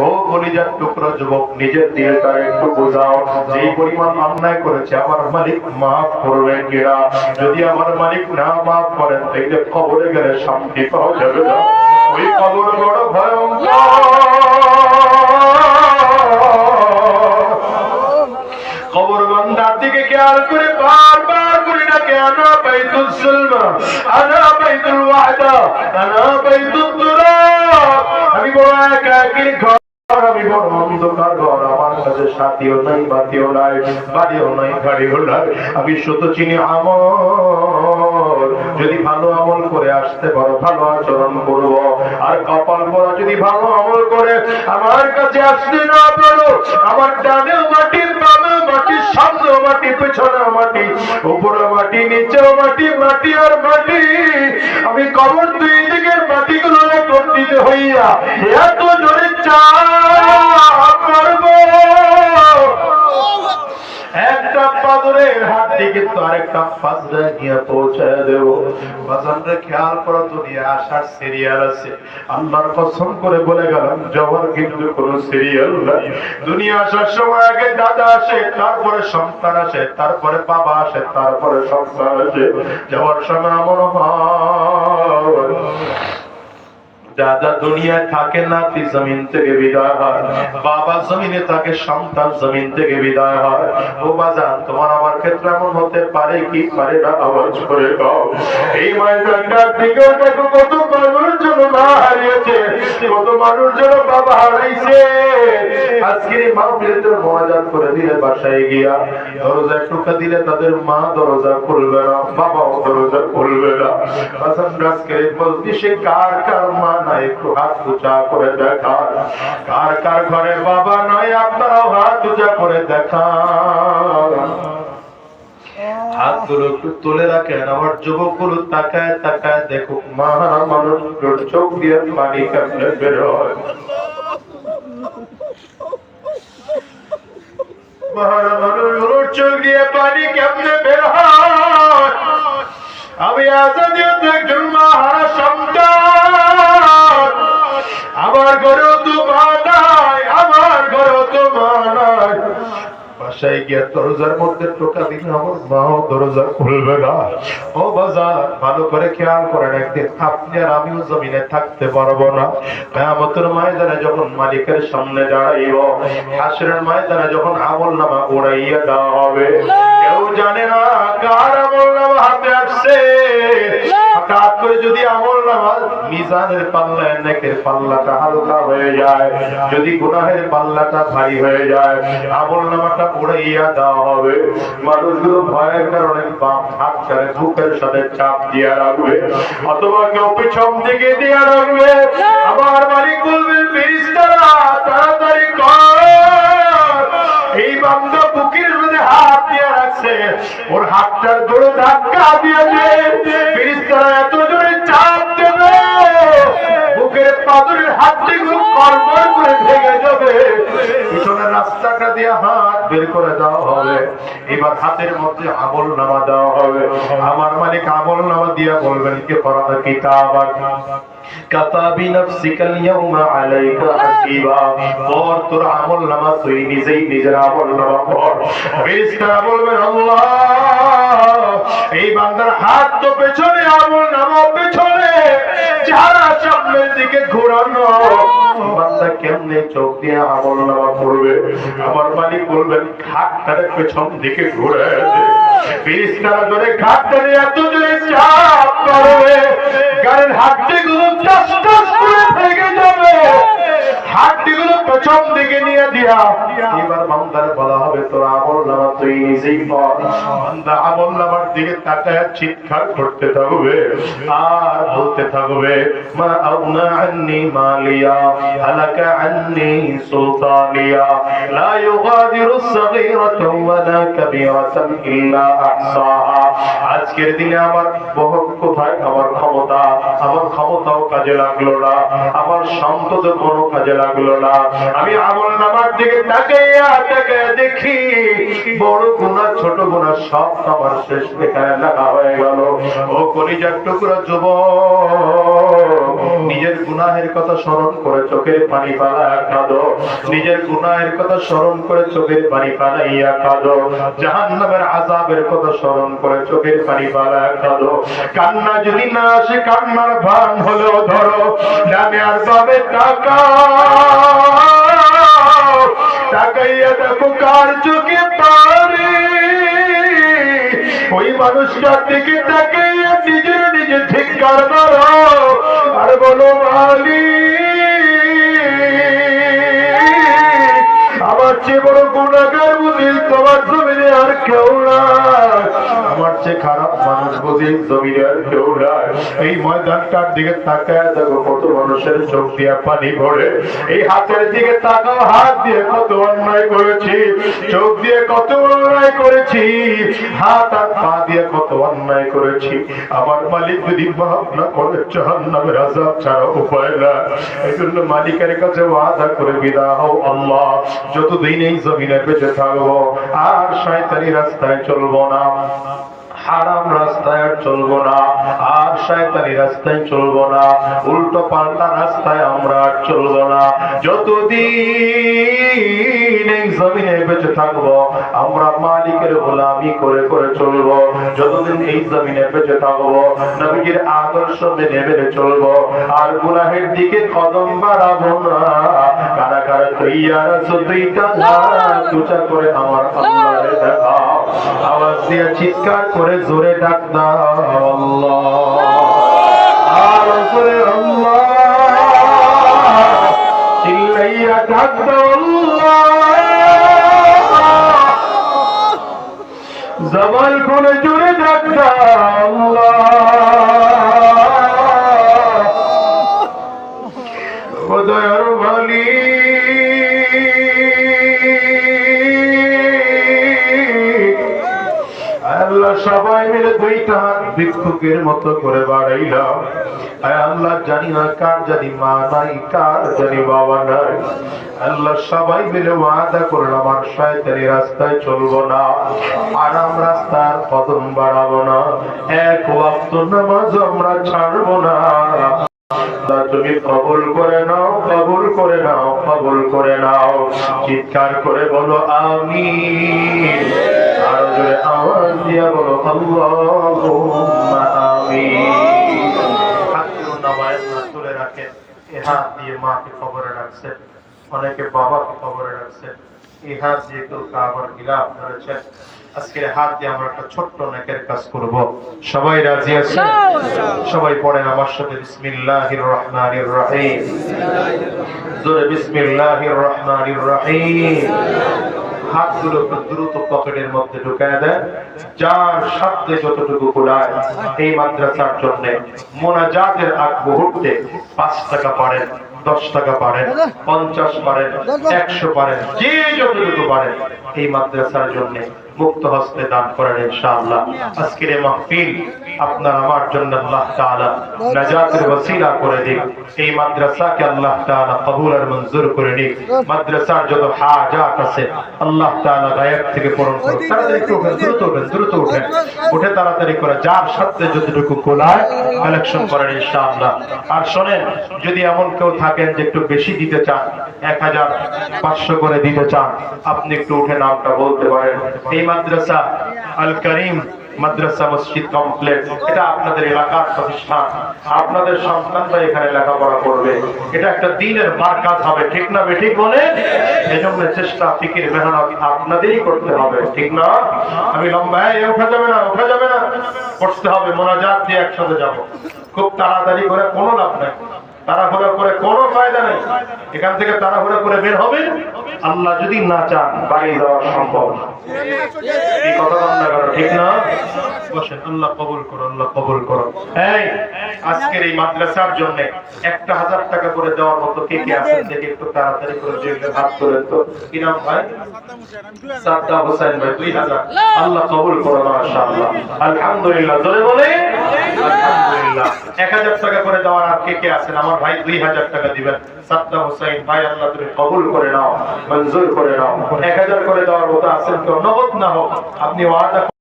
ও কলিজার টুকরো যুবক, নিজের দিলটা একটু বোঝাও, যেই পরিমাণ অন্যায় করেছে আমার মালিক মাফ করবে কিনা? যদি আমার মালিক না মাফ করেন তাহলে কবরে গেলে শান্তি পাওয়া যাবে না। ওই কবর বড় ভয়ঙ্কর। কবর বান্দার দিকে খেয়াল করে বারবার করে ডাকে, আনা বাইতুল সুলমা, আনা বাইতুল ওয়াহদা, আনা বাইতুল তুরাব। আমি বড় একাকী ঘর, আমি বড় অন্ধকার ঘর, আমার কাছে সাথীও নাই, বাতিও নাই, বাড়িও নাই, গাড়িও নাই। আমি শুধু চিনি আমল। যদি ভালো আমল করে আসতে পারো ভালো আচরণ করবো, আর কপাল পরা যদি ভালো আমল করে আমার কাছে আসতে না পারো, আমার ডানেও মাটি, বামেও মাটি, সামনেও মাটি, পেছনেও মাটি, উপরে মাটি, নিচেও মাটি, মাটি আর মাটি। আমি কবর দুই দিকের মাটিগুলো একত্রিত হইয়া এত জোরে চাপ করবো, একটা পাথরের হাত দিকে তো আরেকটা পাথরে নিয়ে পৌঁছায় দেব। বাজানরে খেয়াল করো, দুনিয়া আসার সিরিয়াল আছে। আল্লাহর কসম করে বলে গেলাম, যাওয়ার কিন্তু কোনো সিরিয়াল নাই। দুনিয়া আসার সময় আগে দাদা আসে, তারপরে সন্তান আসে, তারপরে বাবা আসে, তারপরে সন্তান আসে। যাওয়ার সময় এমন হয় দাদা দুনিয়ায় থাকে না, জমিন থেকে বিদায় হয়। বাবা জমিনে থাকে, সন্তান জমিন থেকে বিদায় হয়। ও বাজান, তোমার আমার ক্ষেত্রে এমন হতে পারে কি পারে না? আওয়াজ করে দাও। এই ময়দানটার দিকেও দেখো, কত মানুষ জন্য মা হারিয়েছে, কত মানুষ জন্য বাবা হারাইছে। আজকে মাহফিলে মোনাজাত করে দিলে, বাসায় গিয়া দরজা টোকা দিলে তাদের মা দরজা খুলবে না, বাবাও দরজা খুলবে না। বাজান, আজকে বলছি সে কার কার মা নাই, একটু হাত উঁচা করে দেখা। কার কার ঘরে বাবা নাই, আপনারাও হাত উঁচা করে দেখা। হাতগুলো একটু তুলে রাখেন। আমার যুবকগুলো তাকায় তাকায় দেখুক, মাহারা মানুষগুলোর চোখ দিয়ে পানি কেমনে বের হয়। মাহারা মানুষগুলোর চোখ দিয়ে পানি কেমনে বের হয়। আমি আজাদিও তো একজন মাহারা সন্তান। আমার ঘরেও তো মা নাই, আমার ঘরেও তো মা নাই। বাসায় গিয়ে দরজার মধ্যে টোকা দিলে আমার মাও দরজা খুলবে না। ও বাজার, ভালো করে খেয়াল করেন, একদিন আপনি আর আমিও জমিনে থাকতে পারবো না। কিয়ামতের ময়দানে যখন মালিকের সামনে দাঁড়াইব, হাসরের ময়দানে যখন আমলনামা উড়াইয়া দেওয়া হবে, কেউ জানে না কার আমলনামা হাতে আসছে। হঠাৎ করে যদি আমলনামা মিজানের পাল্লায় নেকের পাল্লাটা হালকা হয়ে যায়, যদি গুনাহের পাল্লাটা ভারী হয়ে যায়, আমলনামাটা উড়াইয়া দেওয়া হবে। মানুষগুলো ভয়ের কারণে বাম হাতটারে বুকের সাথে চাপ দিয়ে রাখবে, অথবা কেউ পিছন দিকে দিয়ে রাখবে। আমার মালিক বলবেন, ফেরেশতারা তাড়াতাড়ি কর। এই বান্দা বুকের মধ্যে হাত দিয়ে রাখছে, ওর হাতটার জোরে ধাক্কা দিয়ে দে। ফেরেশতারা এত জোরে চাপ দেবে, বুকের পাথরের হাতগুলো কড়মড় করে ভেঙে যাবে। পিছনের রাস্তাটা দিয়ে হাত বের করে দেওয়া হবে। এবার হাতের মধ্যে আমলনামা দেওয়া হবে। আমার মালিক আমলনামা দিয়া বলবেন, কে পড়া কিতাবাক কাতা বিনফসিকাল ইয়াউমা আলাইকা হাসিবা। তোর আমলনামা তুই নিজেই নিজের আমলনামা পড়। ফেরেশতারা বলবেন, আল্লাহ, এই বান্দার হাত তো পেছনে, আমলনামা পেছনে, চেহারা সামনের দিকে ঘোরানো। বান্দা কেমনে চোখ দিয়ে আমলনামা পড়বে? আমার মালিক বলবেন, হাতটারে পেছন দিকে ঘুরে দে। ফেরেশতারা ধরে হাতটারে এত জোরে চাপ করবে, গায়ের হাড্ডিগুলো টাস টাস করে ভেঙে যাবে। হাড্ডিগুলো পেছন দিকে নিয়ে দিয়া এবার বান্দার বলা হবে, তোর আমলনামা তুই নিজেই পড়। বান্দা আমলনামার দিকে তাকায় চিৎকার করতে থাকবে আর বলতে থাকবে, মা আউনা আন্নি মালিয়া হালাকা আন্নি সুলতানিয়া লা ইউগাদিরু সাগীরাতান ওয়ালা কাবীরাতান ইল্লা আহসাহা। আজকের দিনে আমার বহর কোথায়? আমার ক্ষমতা, আমার ক্ষমতাও কাজে লাগলো না, আমার সম্পদ কোনো কাজে লাগলো না। আমি আমলনামার দিকে তাকাইয়া তাকাইয়া দেখি বড় গুনাহ ছোট গুনাহ সব আমার শেষ বেকায় লাগা হয়ে গেল। ও কলিজার টুকরা যুবক, নিজের গুনাহের কথা স্মরণ করে চোখের পানি ফেলাইয়া কাঁদো, নিজের গুনাহের কথা স্মরণ করে চোখের পানি ফেলাইয়া কাঁদো, জাহান্নামের আযাবের কথা স্মরণ করে চোখের পানি ফেলাইয়া কাঁদো। কান্না যদি না আসে, কান্নার ভান হলেও ধরো, ডানে আর বামে তাকাইয়া দেখো কার চোখে পারে। ওই মানুষটার দিকে তাকাইয়া নিজের নিজে ধিক্কার মারো আর বলো, মালিক, আমার চেয়ে বড় গুনাহগার বুঝি তোমার জমিনে আর কেউ নাই, আমার চেয়ে খারাপ মানুষ বুঝি জমিনে আর কেউ নাই। এই ময়দানটার দিকে তাকায় দেখো কত মানুষের চোখ দিয়ে পানি ভরে। এই হাতের দিকে তাকাও, হাত দিয়ে কত অন্যায় করেছি, চোখ দিয়ে কত অন্যায় করেছি, হাত আর পা দিয়ে কত অন্যায় করেছি। আমার মালিক যদি মাফ না করে, জাহান্নামের আযাব ছাড়া উপায় না। এই জন্য মালিকের কাছে ওয়াদা করে বিদায় হও, আল্লাহ যতদিন এই জমিনে বেঁচে থাকবো আর শয়তানি রাস্তায় চলবো না, হারাম রাস্তায় আর চলবো না, আর শয়তানি রাস্তায় চলবো না, উল্টো পাল্টা রাস্তায় আমরা আর চলবো না। যতদিন এই জমিনে বেঁচে থাকবো আমরা মালিকের গোলামি করে করে চলবো, যতদিন এই জমিনে বেঁচে থাকবো নবীজির আদর্শ মেনে মেনে চলবো, আর গুনাহের দিকে কদম বাড়াবো না। কারা কারা তৈয়ার আছো দুইটা হাত উঁচা করে আমার আল্লাহরে দেখাও, আওয়াজ দিয়ে চিৎকার করে জোরে ডাক দাও, আল্লাহ, আর করে আল্লাহ, চিল্লাইয়া ডাক দাও, আল্লাহ, জবান খুলে জোরে ডাক দাও, আল্লাহ, ও দয়ার মালিক, আল্লাহ সবাই মিলে দুইটা হাত ভিক্ষুকের মতো করে বাড়াইলাম। আল্লাহ জানি না কার জানি মা নাই, কার জানি বাবা নাই। আল্লাহ সবাই মিলে ওয়াদা করলাম আর শয়তানি রাস্তায় চলবো না, আরাম রাস্তার কদম বাড়াবো না, এক ওয়াক্ত নামাজ আমরা ছাড়বো না। তুমি কবুল করে নাও, কবুল করে নাও, কবুল করে নাও। চিৎকার করে বলো আমিন, আর জোরে আওয়াজ দিয়ে বলো আল্লাহুম্মা আমিন। হাতগুলো নামায় না তুলে রাখেন, এই হাত দিয়ে মাকে কবরে রাখছেন, অনেকে বাবাকে কবরে রাখছেন, এই হাত দিয়ে কেউ কাবার গিলাফ ধরেছেন। আজকের হাত দিয়ে আমরা একটা ছোট্ট নেকের কাজ করব। সবাই রাজি আছেন? সবাই পড়েন আমার সাথে, বিসমিল্লাহির রহমানির রহিম, জোরে বিসমিল্লাহির রহমানির রহিম। হাতগুলো দ্রুত পকেটের মধ্যে ঢুকায় দেন, যার শব্দে যতটুকু কুলায়। এই মাদ্রাসার জন্য মোনাজাতের আগ মুহূর্তে 5 টাকা পারেন, 10 টাকা পারেন, 50 পারেন, 100 পারেন, যে যতটুকু পারেন এই মাদ্রাসার জন্য মুক্ত হস্তে দান করেন ইনশাআল্লাহ। আজকের এই মাহফিল আপনার আমার জন্য আল্লাহ তাআলা নাজাতের ওসিলা করে দিন। এই মাদ্রাসাকে আল্লাহ তাআলা কবুল আর মঞ্জুর করে নিন। মাদ্রাসার যত হাজাত আছে আল্লাহ তাআলা গায়েব থেকে পূরণ করুন। তাড়াতাড়ি একটু দ্রুত উঠেন, দ্রুত উঠেন, উঠে তাড়াতাড়ি করে যার সাথে যতটুকু কোলায় কালেকশন করেন ইনশাআল্লাহ। আর শোনেন, যদি এমন কেউ থাকেন যে একটু বেশি দিতে চান, 1500 করে দিতে চান, আপনি একটু উঠে নামটা বলতে পারেন। এই মাদ্রাসা আল করিম মাদ্রাসা মসজিদ কমপ্লেক্স, এটা আপনাদের এলাকার প্রতিষ্ঠান, আপনাদের সন্তানরা এখানে লেখাপড়া করবে, এটা একটা দ্বীনের মার্কাজ হবে, ঠিক না বেঠিক বলে? এজন্য চেষ্টা, ফিকির, মেহনত আপনাদেরই করতে হবে, ঠিক না? আমি লম্বা ওঠা যাবে না, ওঠা যাবে না, পড়তে হবে, মোনাজাত দিয়ে একসাথে যাব। খুব তাড়াতাড়ি করে কোনো লাভ নাই, তাড়াহুড়া করে কোনো ফায়দা নেই। এখান থেকে তাড়াহুড়া করে বের হবে, আল্লাহ যদি না চান বাড়ি যাওয়া সম্ভব না। এই কথা বন্ধ করো, ঠিক না? বসেন, আল্লাহ কবুল করো, আল্লাহ কবুল করো। এই আজকের এই মাদ্রাসার জন্য 1000 টাকা করে দেওয়ার মতো কে কে আছেন দেখে একটু তাড়াতাড়ি করে যে হাত তোলেন তো। কি নাম ভাই? সাদ্দাম হোসেন ভাই 2000। আল্লাহ কবুল করুন মাশাআল্লাহ। আলহামদুলিল্লাহ, জোরে বলে আলহামদুলিল্লাহ। 1000 টাকা করে দেওয়ার আর কে কে আছেন? আমার ভাই 2000 টাকা দিবেন। সাদ্দাম হোসেন ভাই, আল্লাহ তুমি কবুল করে নাও, মঞ্জুর করে নাও। 1000 করে দেওয়ার মতো আছেন কেউ? নগদ না হোক, আপনি ওয়াদা